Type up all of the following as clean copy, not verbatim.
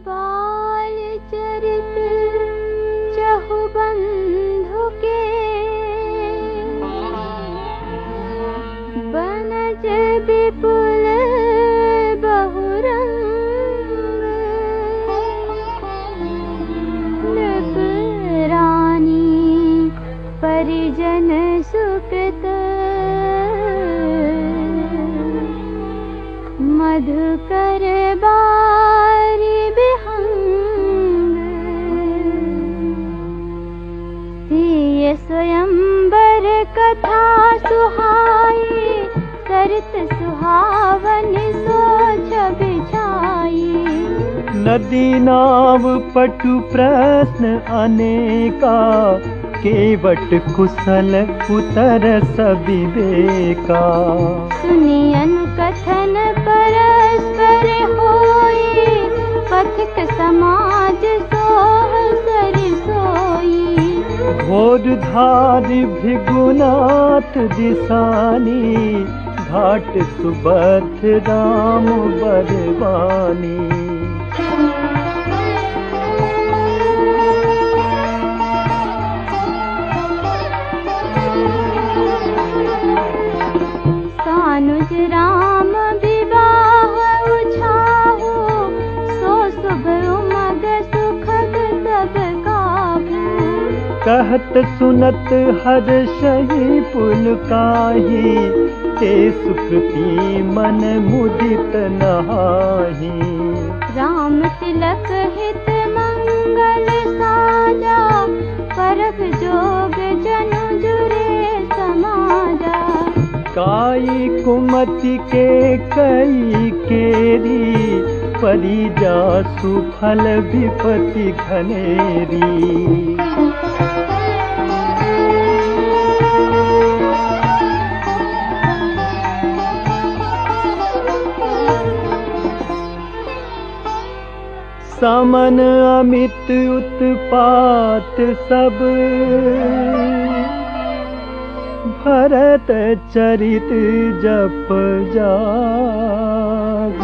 बाल चरित चहु बंधु के, बनज विपुल बहुरंग, नृप रानी परिजन सुकृत, मधुकर बारी बिहंग, सिय स्वयंवर कथा सुहाई, सरित सुहावन सोच बिछाई। नदी नाव पटु प्रश्न अनेका, केवट कुशल उतर सविवेका। सुनियन कथन परस्पर होई, पथिक समाज सोह सरि सोई। घोर धारि भृगुनाथ दिसानी, घाट सुबध राम बरवानी। सानुज राम विवाह उछाहु, सो शुभ उमग सुखद सब काहू। कहत सुनत हर्षहि पुलकाहि, ते सुकृति मन मुदित नहाहि। राम तिलक हित मंगल साजा, परख जोग जनु जुरे समाजा। काई कुमति के कई केरी, परिजा सुफल विपति घनेरी। समन अमित उत्पात सब, भरत चरित जप जाग।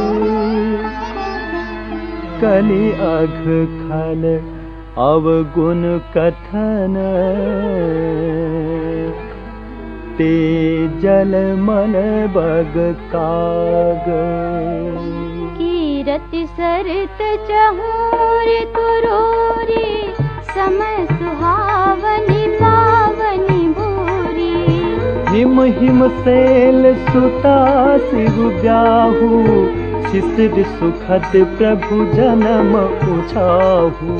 कलि अघ खल अवगुण कथन, ते जल मन बग काग। कीरति सरित चहूरि तुरोरी, समय सुहावनी पावनी भूरी। हिम हिम सेल सुता सिरु ब्याहु, शिशिर सुखद प्रभु जन्म उछाहु।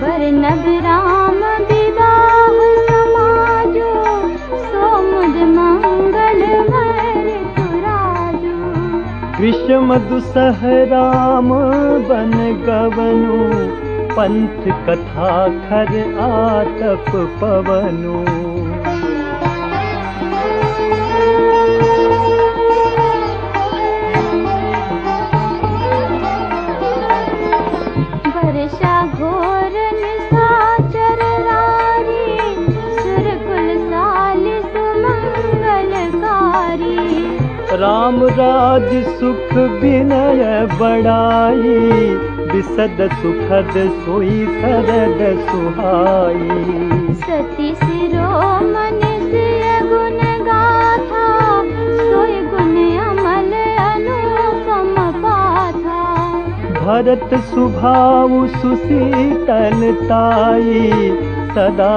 बरनब राम विवाह समाजो, सोमुद मंगल भर तुराजो। विषम दुसह राम बन गवनु, पंथ कथा खर आतप पवनु। वर्षा घोर निशाचर रारी, सुरकुल साल सुमंगलकारी। राम राज सुख विनय बड़ाई, विशद सुखद सोई सरद सुहाई। सती शिरोमणि सिय गुण गाथा, सोई गुण अमल अनुपम पाथा। भरत सुभाव सुशीतलताई, सदा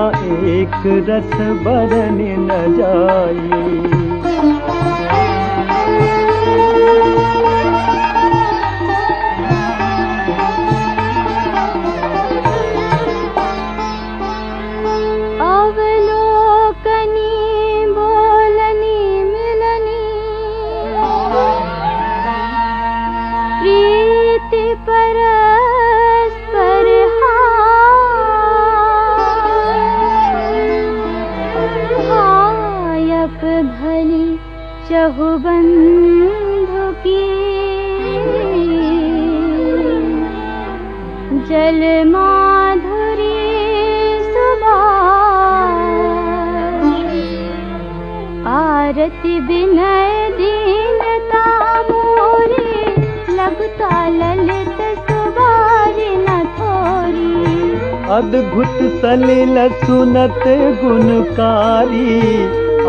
एक रस बरन न जाई। परस्पर हायक भल अद्भुत सलिल सुनत गुणकारी,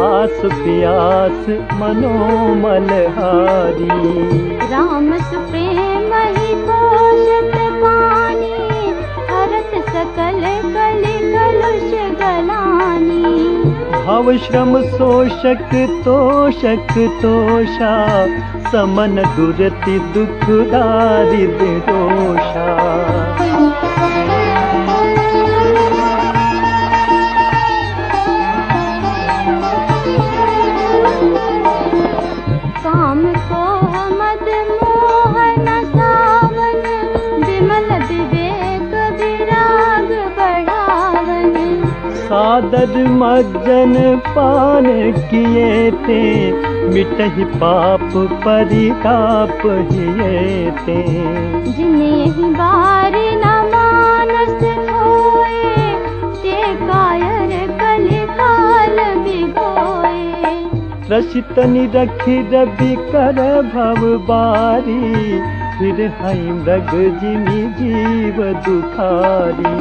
आस प्यास मनोमल हारी। राम सुप्रेम ही पोषत पानी, हरत सकल कलि कलुष गलानी। भव श्रम शोषक तोषक तोषा, समन दुरति दुख दारिद्र दोषा। काम कोह मद मोह न सावन, विमल विवेक विराग बढ़ावन। सादर मज्जन पान किए ते, मिटहि पाप परिताप हिये ते। जिन्हें बार न मानस होए, ते कायर कलि काल बिगोए। रसित निरखि रवि कर भव बारी, फिर हई मृग जिमि जीव दुखारी।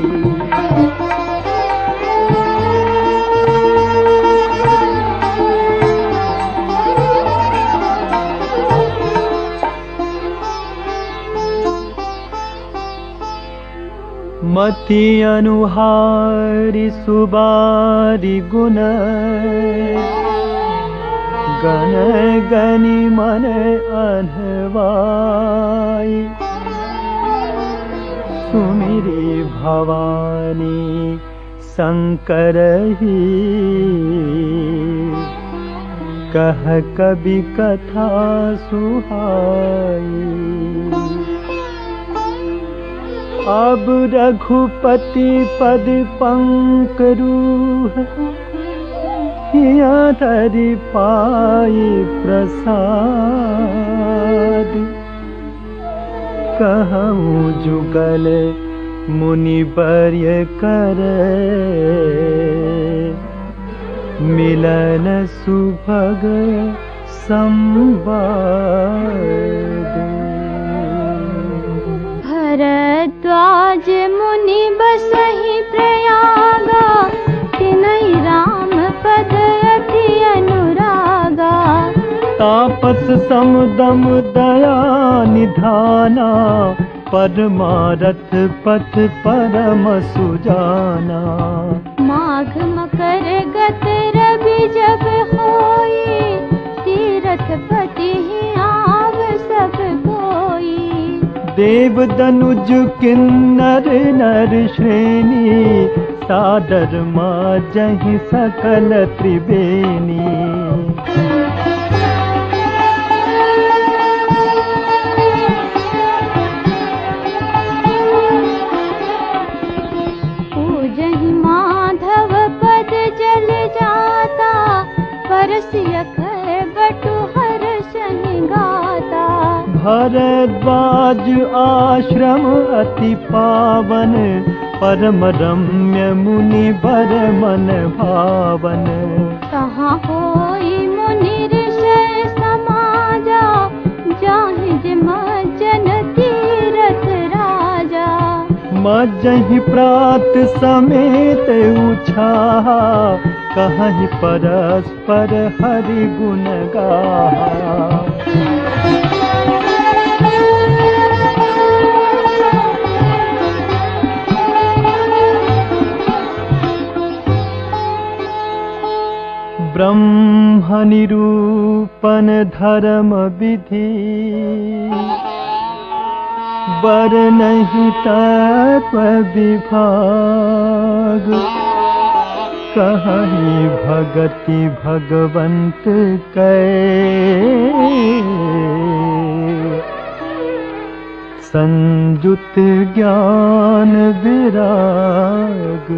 मति अनुहारी सुबारी गुण, गण गनि मन अनवाई। सुमिरी भवानी शंकर ही, कह कवि कथा सुहाई। अब रघुपति पद पंकरूह, हिया धरि पाई प्रसाद। कहूँ जुगल मुनि वर्य कर, मिलन सुभग संवाद। भरद्वाज मुनि बसहि प्रयागा, तिनहि राम पद अति अनुरागा। तापस समदम दया निधाना, परमारथ पथ परम सुजाना। माघ मकर गत रवि जब होई, तीरथ पति आव सब कोई। देव दनुज किन्नर नर श्रेणी, सादर माजहि सकल त्रिवेणी। पूजहि माधव पद जल जाता, परसि अखर बटु हर्षहि गाता। भरद्वाज आश्रम अति पावन, परम रम्य मुनि बर मन भावन। तहाँ होई मुनि ऋषि समाजा, जाहि जे मज्जन तीरथ राजा। मज्जहि प्रात समेत उछाहा, कहहि परस्पर हरि गुण गाहा। ब्रह्म निरूपण धर्म विधि, बरनहि तत्व विभाग। कहहि भगति भगवंत कै, संजुत ज्ञान विराग।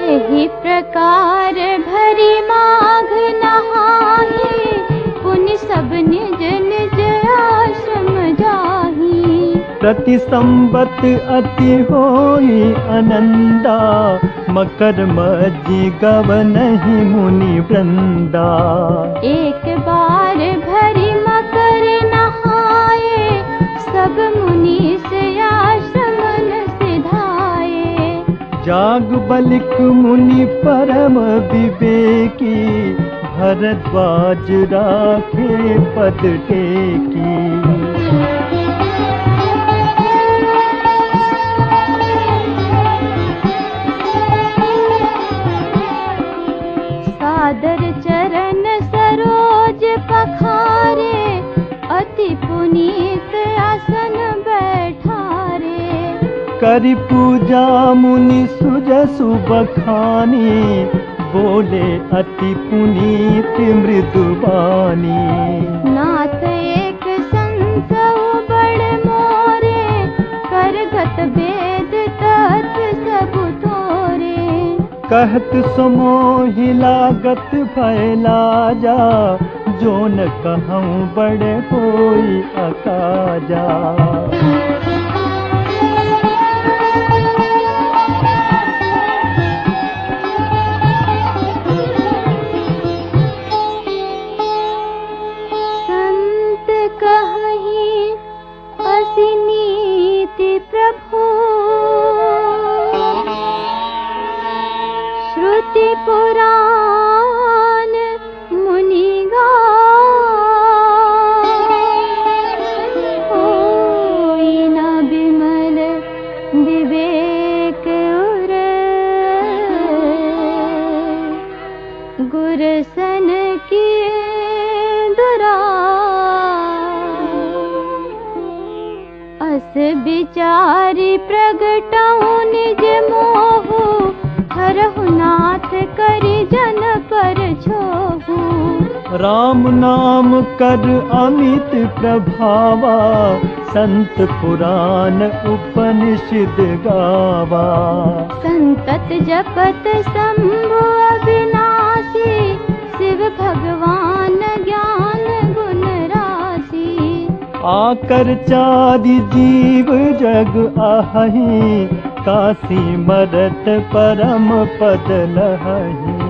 एहि प्रकार भरी माघ नहाहि, पुनि सब निज निज आश्रम जाहि। प्रति संबत अति होई आनंदा, मकर मज्जि गवनहि मुनि वृंदा। एक बार भरी मकर नहाए, सब मुनि से आश्रम न सिधाए। जागबलिक मुनि परम विवेकी, भरद्वाज राखे पद टेकी। सादर चरण सरोज पखारे, अति पुनीत आसन बैठारे। करि पूजा मुनि सुजसु बखानी, बोले अति पुनीत मृदुबानी। नाथ एक संसहु बड़ मोरे, करगत वेद तत्व सब तोरे। कहत समोहि लागत फैला जा, जो न कहूँ बड़े होई अकाजा। संत कहि असी नीति प्रभु, श्रुति पुराण मुनि होई न बिमल विवेक उर। गुरसन की अस विचारी प्रगटहु निज मोहु, हरहु नाथ करि जन पर छोहु। राम नाम कर अमित प्रभावा, संत पुराण उपनिषद गावा। संतत जपत शंभु अविनाशी, शिव भगवान ज्ञान गुण राशि। आकर चारि जीव जग आहहि, काशी मरत परम पद लहहि।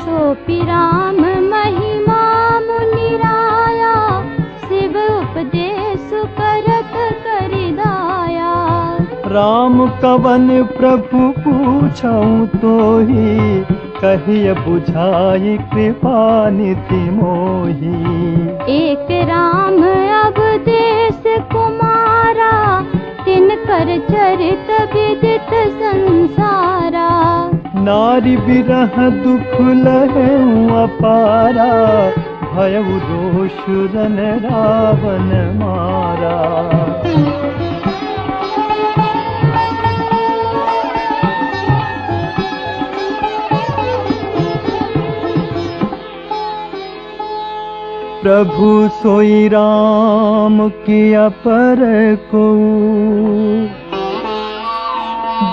सोपि राम महिमा मुनि राया, शिव उपदेश करत करि दाया। राम कवन प्रभु पूछऊँ तोहि, कहिय बुझाई कृपा निधि मोहि। एक राम अवदेश कुमारा, तिनकर चरित विदित संसारा। नारी बिरह दुख लहऊ अपारा, भयउ रोष रन रावण मारा। प्रभु सोई राम किया पर को,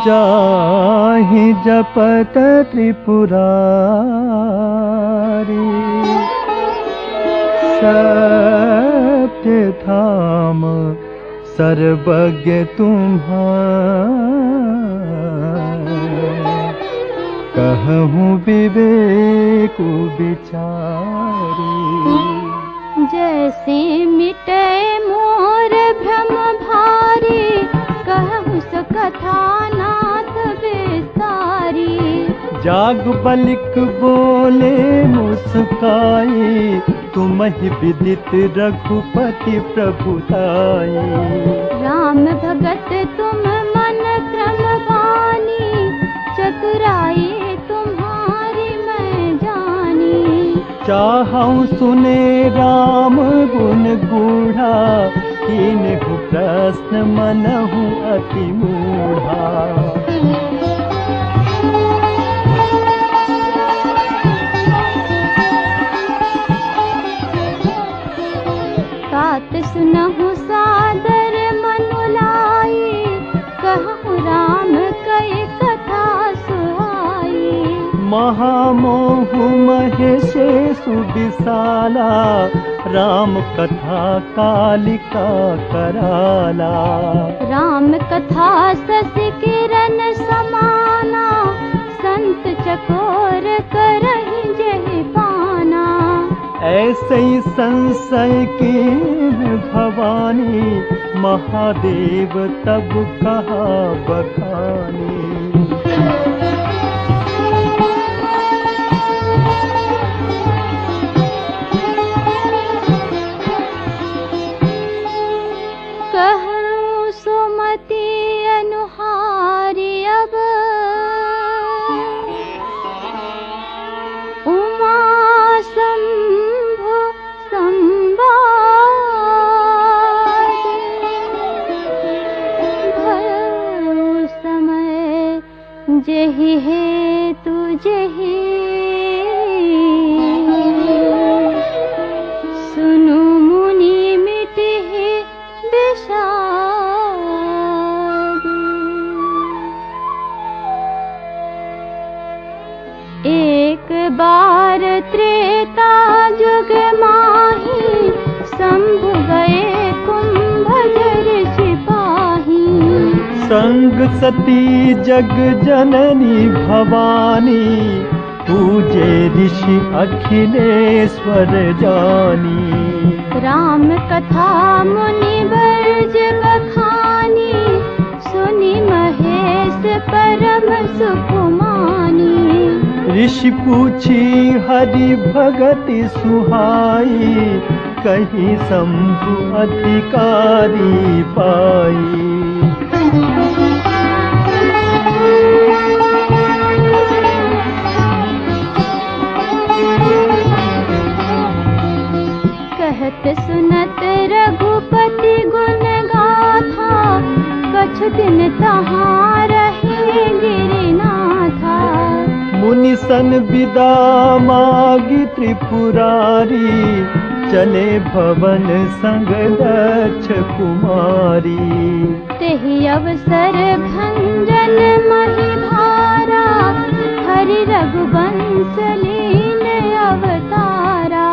जाहि जपत त्रिपुरारी। सत्य धाम सर्वज्ञ तुम्हारा, कहूँ विवेक विचारी। जैसे मिटे मोर भ्रम भारी, कहूँ सो कथा नाथ विस्तारी। जागबलिक बोले मुस्काई, तुमहि विदित रघुपति प्रभुताई। राम भगत तुम मन क्रम बानी, चतुराई तुम्हारी मैं जानी। चाहूँ सुने राम गुण गूढ़ा, कीन्हु प्रश्न मनहु अति मूढ़ा। तात सुनहु सादर मनु लाई, कहूँ राम कई कथा सुहाई। महामोह महेशेषु विशाला, राम कथा कालिका कराला। राम कथा शशि किरण समाना, संत चकोर करहि जेहि पाना। ऐसे गई संशय की भवानी, महादेव तब कहा बखानी। कहूँ सुमति अनुहारी अब, उमा शंभु संवाद, भयो समय जेहि हेतु जेहि, सुनु मुनि मिटिहि विषाद। एक बार त्रेता जुग माही, शंभु गए कुंभजर सिपाही। संग सती जग जननी भवानी, पूजे ऋषि अखिलेश्वर जानी। राम कथा मुनि वर्ज बखानी, सुनि महेश परम सुख मानी। ऋषि पूछी हरि भगति सुहाई, कहीं शंभु अधिकारी पाई। कहत सुनत रघुपति गुण गाथा, कछु दिन तहाँ रहे गिरिनाथा। मुनि सन विदा मागी त्रिपुरारी, चले भवन संग दक्ष कुमारी। तेहि अवसर भंजन महि भारा, हरि रघुवंश लीन अवतारा।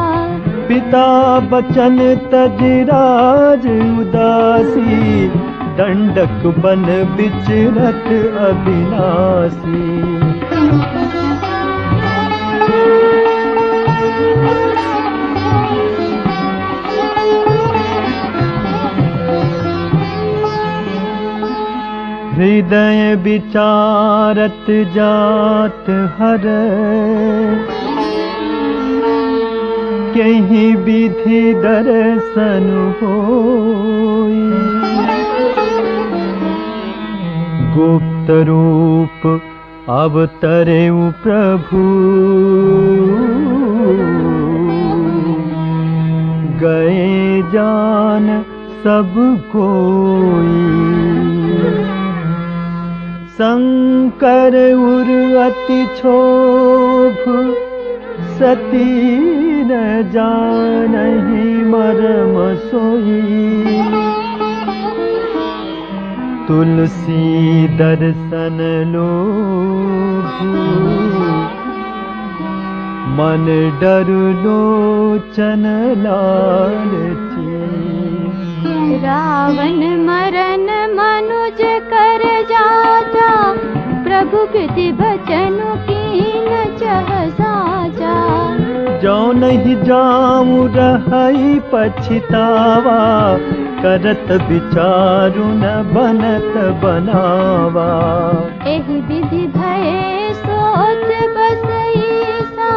पिता बचन तज राज उदासी, दंडक बन विचरत अविनाशी। हृदय विचारत जात हर, कहीं विधि दर्शन होई। गुप्त रूप अवतरेउ प्रभु, गए जान सब कोई। शंकर उर अति क्षोभ, सती न जानहि मर्म सोई। तुलसी दर्शन लोभु, मन डर लोचन लालची। रावण मरन मनुज कर जाचा, प्रभु विधि बचनु कीन चह साचा। जो नहीं जाऊं रहई पछतावा, करत विचारु न बनत बनावा। एहि विधि भय सोच बसईसा,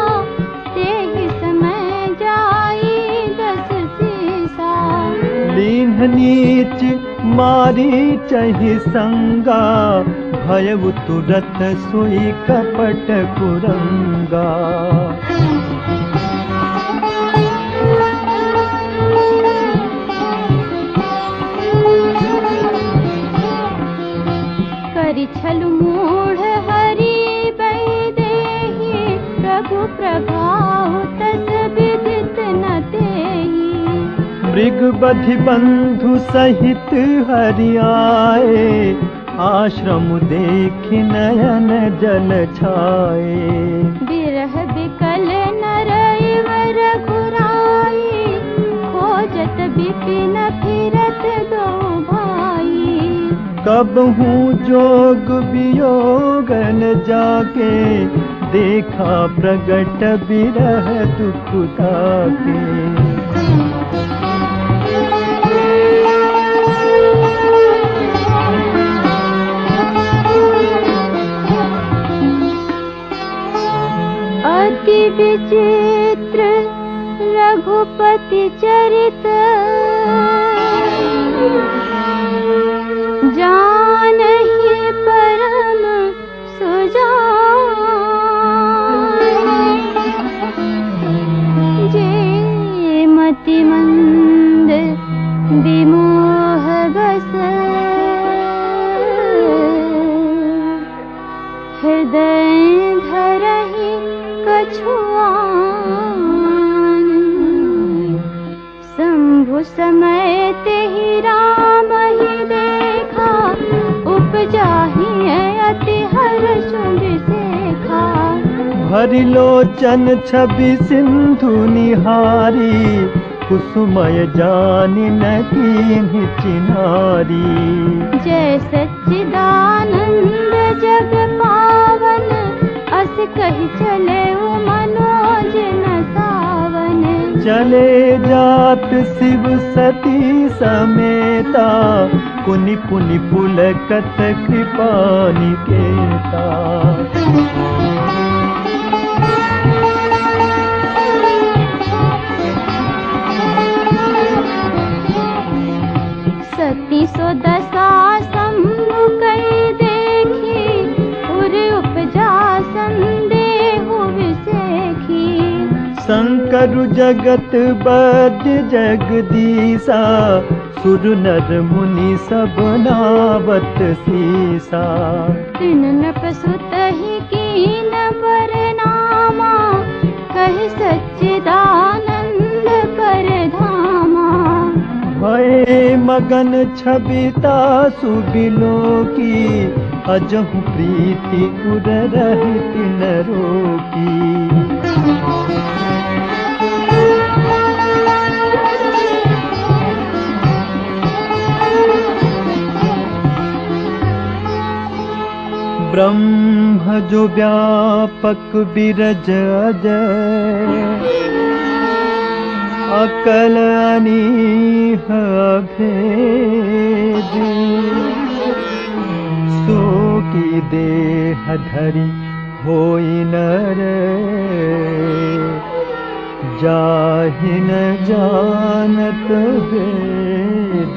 तेहि समय जाई दस सीसा। लीन नीच मारी चहि संगा, भयउ तुरत सोई कपट कुरंगा। करि छलु मूढ़ हरि बैदेहि, प्रभु प्रभाव तस विदित न तेहि। मृग बधि बंधु सहित हरि आए, आश्रम देखि नयन जल छाए। बिरह बिकल नर इवर घुराई, खोजत बिपिन फिरत दो भाई। कब हूँ जोग वियोग न जाके, देखा प्रगट बिरह दुख ताके। अति विचित्र रघुपति चरित, जानहि परम सुजान। जे मति मंद विमोह बस, हृदय धरहि कछुआन। शंभु समय तेहि राम ही देखा, उपजाहि अति हर्ष विसेखा। भरि लोचन छवि सिंधु निहारी, कुसुमय जानि न कीन्हि चिन्हारी। जय सच्चिदानंद जग पावन, अस कहि चले मनोज न सावन। चले जात शिव सती समेता, पुनि पुनि पुलकत कृपा निकेता। सती सो दशा शंभु कहि देखी, उर उपजा संदेहु विसेखी। शंकर जगत बद्य जगदीसा, सुर नर मुनि सब नावत सीसा। तिन नप सुत ही कीन परनामा, कहि सच्चिदानंद कर धामा। भये मगन छबिता सुबिलोकी, अजहु प्रीति उर रहित न रोकी। ब्रह्म जो व्यापक बिरज अजय, अकल अनीह अभेद। सो की देह धरि होई नर, जाहि न जानत भेद।